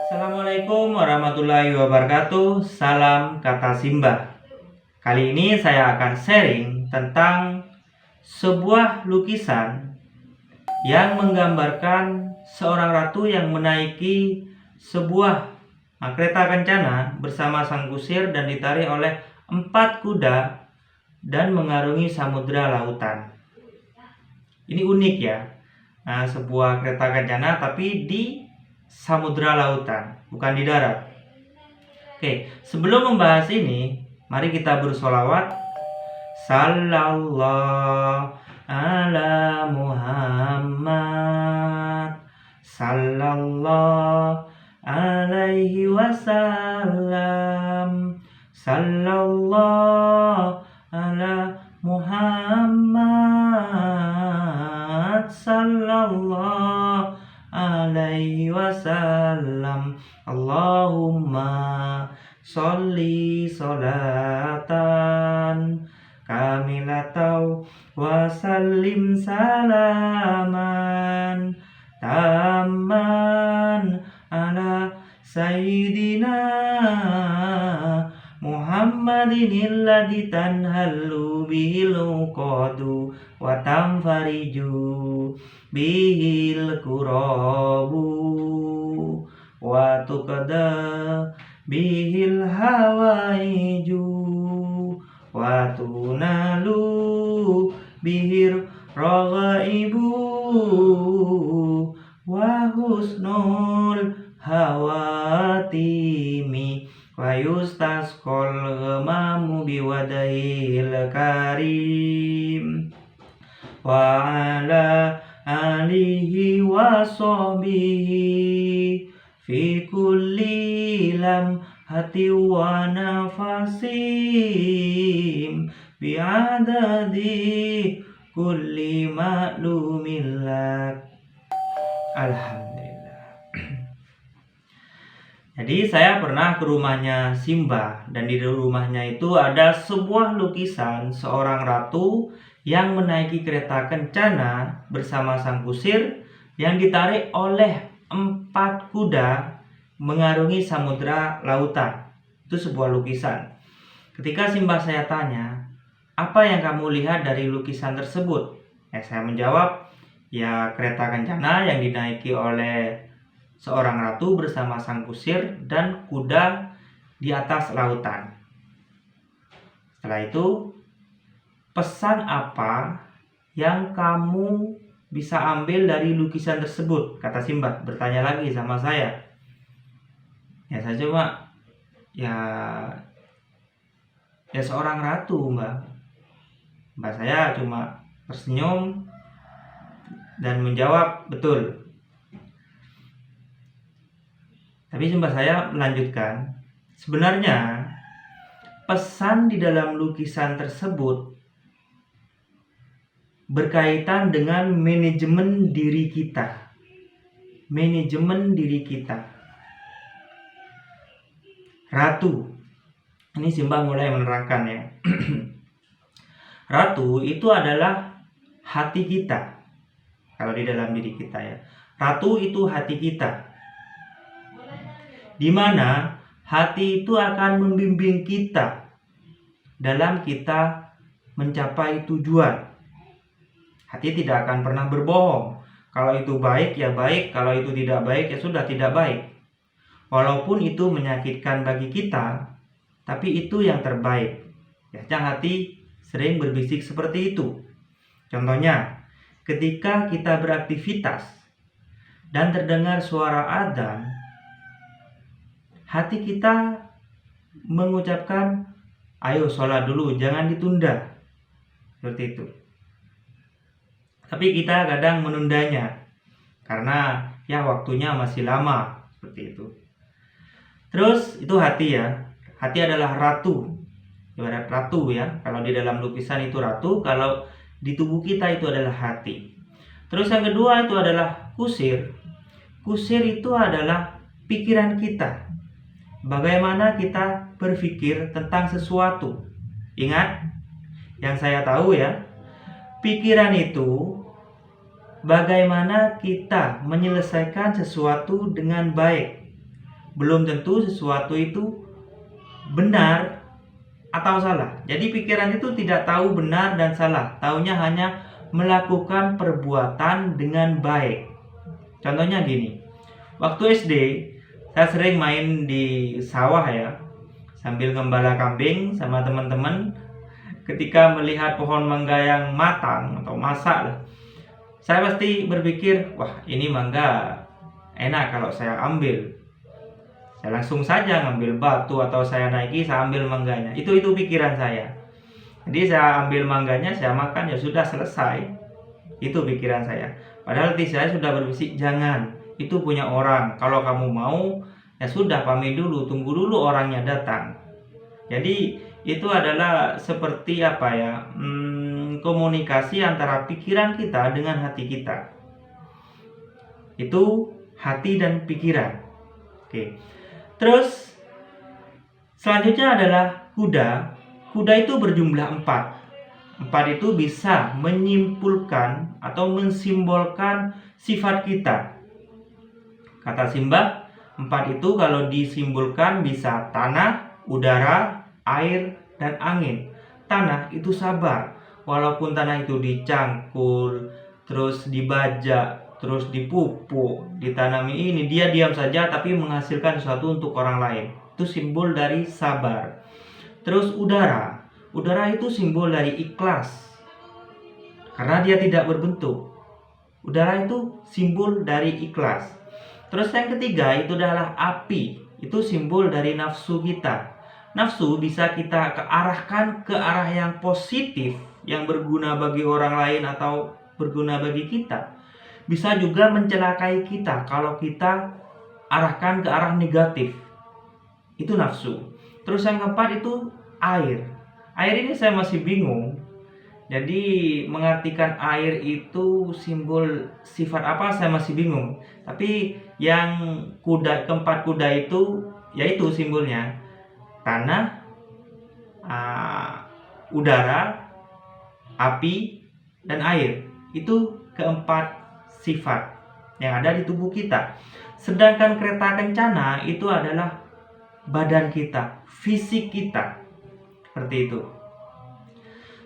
Assalamualaikum warahmatullahi wabarakatuh. Salam kata Simba. Kali ini saya akan sharing tentang sebuah lukisan yang menggambarkan seorang ratu yang menaiki sebuah kereta kencana bersama sang kusir dan ditarik oleh 4 kuda dan mengarungi samudera lautan. Ini unik ya. Sebuah kereta kencana tapi di samudera lautan, bukan di darat. Oke, sebelum membahas ini, mari kita bersolawat. Sallallahu ala Muhammad, sallallahu alaihi wasallam, sallallahu ala Muhammad, sallallahu alaihi wasallam. Allahumma sholli sholatan kamilatau wa sallim salaman tamman ala sayyidina Muhammadin alladzi tanhallu bihil uqadu wa tanfariju bihil kurabu wa tuqada bihil hawaiju wa tunalu bihir raghaibu wa husnul hawatimi wa yustasqal ghamamu biwadahil karim wa ala alihi wa sahbihi fi kulli lamhati wa nafasim bi'adadi kulli ma'lumin lak. Alhamdulillah. Jadi saya pernah ke rumahnya Simba, dan di rumahnya itu ada sebuah lukisan seorang ratu yang menaiki kereta kencana bersama sang kusir yang ditarik oleh 4 kuda mengarungi samudera lautan. Itu sebuah lukisan. Ketika Simba saya tanya, apa yang kamu lihat dari lukisan tersebut? Saya menjawab, ya kereta kencana yang dinaiki oleh seorang ratu bersama sang kusir dan kuda di atas lautan. Setelah itu, pesan apa yang kamu bisa ambil dari lukisan tersebut? Kata Simba bertanya lagi sama saya. Saya cuma ya seorang ratu, Mbak saya cuma tersenyum dan menjawab betul. Tapi Simba saya melanjutkan, sebenarnya pesan di dalam lukisan tersebut berkaitan dengan manajemen diri kita. Manajemen diri kita. Ratu. Ini Simba mulai menerangkan ya. Ratu itu adalah hati kita. Kalau di dalam diri kita ya. Ratu itu hati kita. Di mana hati itu akan membimbing kita dalam kita mencapai tujuan. Hati tidak akan pernah berbohong. Kalau itu baik ya baik, kalau itu tidak baik ya sudah tidak baik. Walaupun itu menyakitkan bagi kita, tapi itu yang terbaik. Hati sering berbisik seperti itu. Contohnya, ketika kita beraktivitas dan terdengar suara adzan, hati kita mengucapkan, ayo sholat dulu, jangan ditunda. Seperti itu. Tapi kita kadang menundanya karena ya waktunya masih lama. Seperti itu. Terus itu hati ya. Hati adalah ratu. Ibarat ratu ya. Kalau di dalam lukisan itu ratu, kalau di tubuh kita itu adalah hati. Terus yang kedua itu adalah kusir. Kusir itu adalah pikiran kita. Bagaimana kita berpikir tentang sesuatu. Ingat, yang saya tahu ya, pikiran itu bagaimana kita menyelesaikan sesuatu dengan baik. belum tentu sesuatu itu benar atau salah. Jadi pikiran itu tidak tahu benar dan salah, taunya hanya melakukan perbuatan dengan baik. Contohnya gini, waktu SD saya sering main di sawah ya, sambil gembala kambing sama teman-teman. Ketika melihat pohon mangga yang matang atau masak lah, saya pasti berpikir, wah ini mangga enak kalau saya ambil. Saya langsung saja ngambil batu atau saya naiki, saya ambil mangganya. Itu pikiran saya. Jadi saya ambil mangganya, saya makan, ya sudah selesai. Itu pikiran saya. Padahal hati saya sudah berbisik, jangan. Itu punya orang. Kalau kamu mau, ya sudah pamit dulu, tunggu dulu orangnya datang. Jadi itu adalah seperti apa ya? Komunikasi antara pikiran kita dengan hati kita. Itu hati dan pikiran. Oke. Terus selanjutnya adalah kuda. Kuda itu berjumlah 4. 4 itu bisa menyimpulkan atau mensimbolkan sifat kita. Kata Simbah, 4 itu kalau disimbolkan bisa tanah, udara, air, dan angin. Tanah itu sabar. Walaupun tanah itu dicangkul, terus dibajak, terus dipupuk, ditanami ini, dia diam saja tapi menghasilkan sesuatu untuk orang lain. Itu simbol dari sabar. Terus udara. Udara itu simbol dari ikhlas. Karena dia tidak berbentuk. Udara itu simbol dari ikhlas. Terus yang ketiga itu adalah api. Itu simbol dari nafsu kita. Nafsu bisa kita arahkan ke arah yang positif, yang berguna bagi orang lain atau berguna bagi kita. Bisa juga mencelakai kita kalau kita arahkan ke arah negatif. Itu nafsu. Terus yang keempat itu air. Air ini saya masih bingung. Jadi mengartikan air itu simbol sifat apa saya masih bingung. Tapi yang keempat kuda itu yaitu simbolnya tanah, udara, api, dan air. Itu keempat sifat yang ada di tubuh kita. Sedangkan kereta kencana itu adalah badan kita, fisik kita. Seperti itu.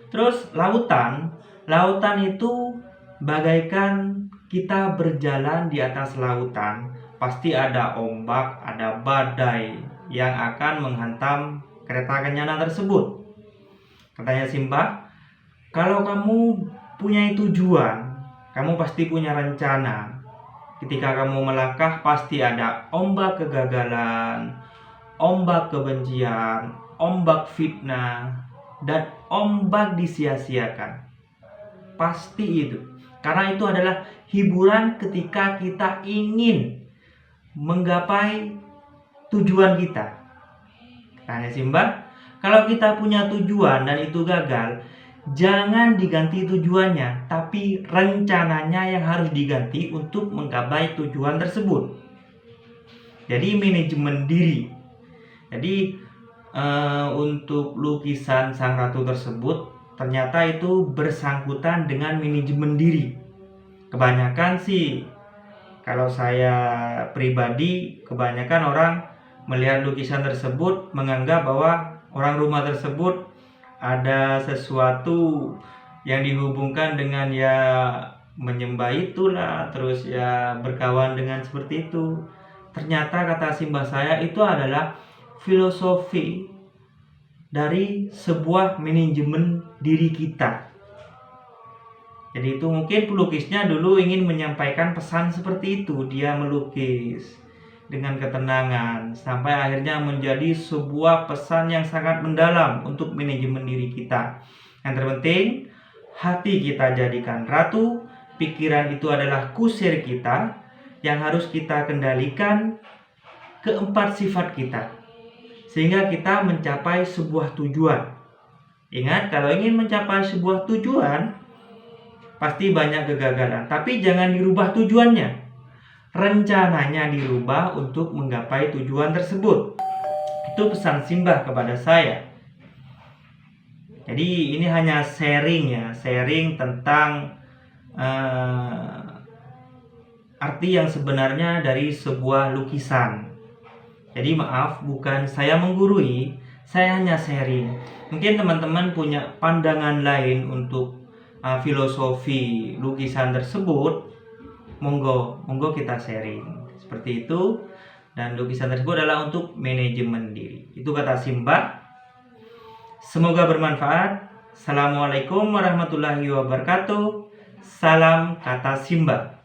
Terus lautan itu bagaikan kita berjalan di atas lautan. Pasti ada ombak, ada badai yang akan menghantam kereta kencana tersebut. Katanya Simbah, kalau kamu punya tujuan, kamu pasti punya rencana. Ketika kamu melangkah pasti ada ombak kegagalan, ombak kebencian, ombak fitnah, dan ombak disia-siakan. Pasti itu. Karena itu adalah hiburan ketika kita ingin menggapai tujuan kita. Tanya Simbah, kalau kita punya tujuan dan itu gagal, jangan diganti tujuannya, tapi rencananya yang harus diganti untuk menggapai tujuan tersebut. Jadi manajemen diri. Jadi untuk lukisan sang ratu tersebut ternyata itu bersangkutan dengan manajemen diri. Kebanyakan sih, kalau saya pribadi, kebanyakan orang melihat lukisan tersebut menganggap bahwa orang rumah tersebut ada sesuatu yang dihubungkan dengan ya menyembah itulah, terus ya berkawan dengan seperti itu. Ternyata kata Simbah saya itu adalah filosofi dari sebuah manajemen diri kita. Jadi itu mungkin pelukisnya dulu ingin menyampaikan pesan seperti itu. Dia melukis dengan ketenangan sampai akhirnya menjadi sebuah pesan yang sangat mendalam untuk manajemen diri kita. Yang terpenting, hati kita jadikan ratu, pikiran itu adalah kusir kita yang harus kita kendalikan keempat sifat kita sehingga kita mencapai sebuah tujuan. Ingat, kalau ingin mencapai sebuah tujuan pasti banyak kegagalan, tapi jangan dirubah tujuannya. Rencananya dirubah untuk menggapai tujuan tersebut. Itu pesan Simbah kepada saya. Jadi ini hanya sharing tentang arti yang sebenarnya dari sebuah lukisan. Jadi maaf, bukan saya menggurui, saya hanya sharing. Mungkin teman-teman punya pandangan lain untuk filosofi lukisan tersebut, monggo kita sharing. Seperti itu. Dan lukisan tersebut adalah untuk manajemen diri. Itu kata Simba. Semoga bermanfaat. Assalamualaikum warahmatullahi wabarakatuh. Salam kata Simba.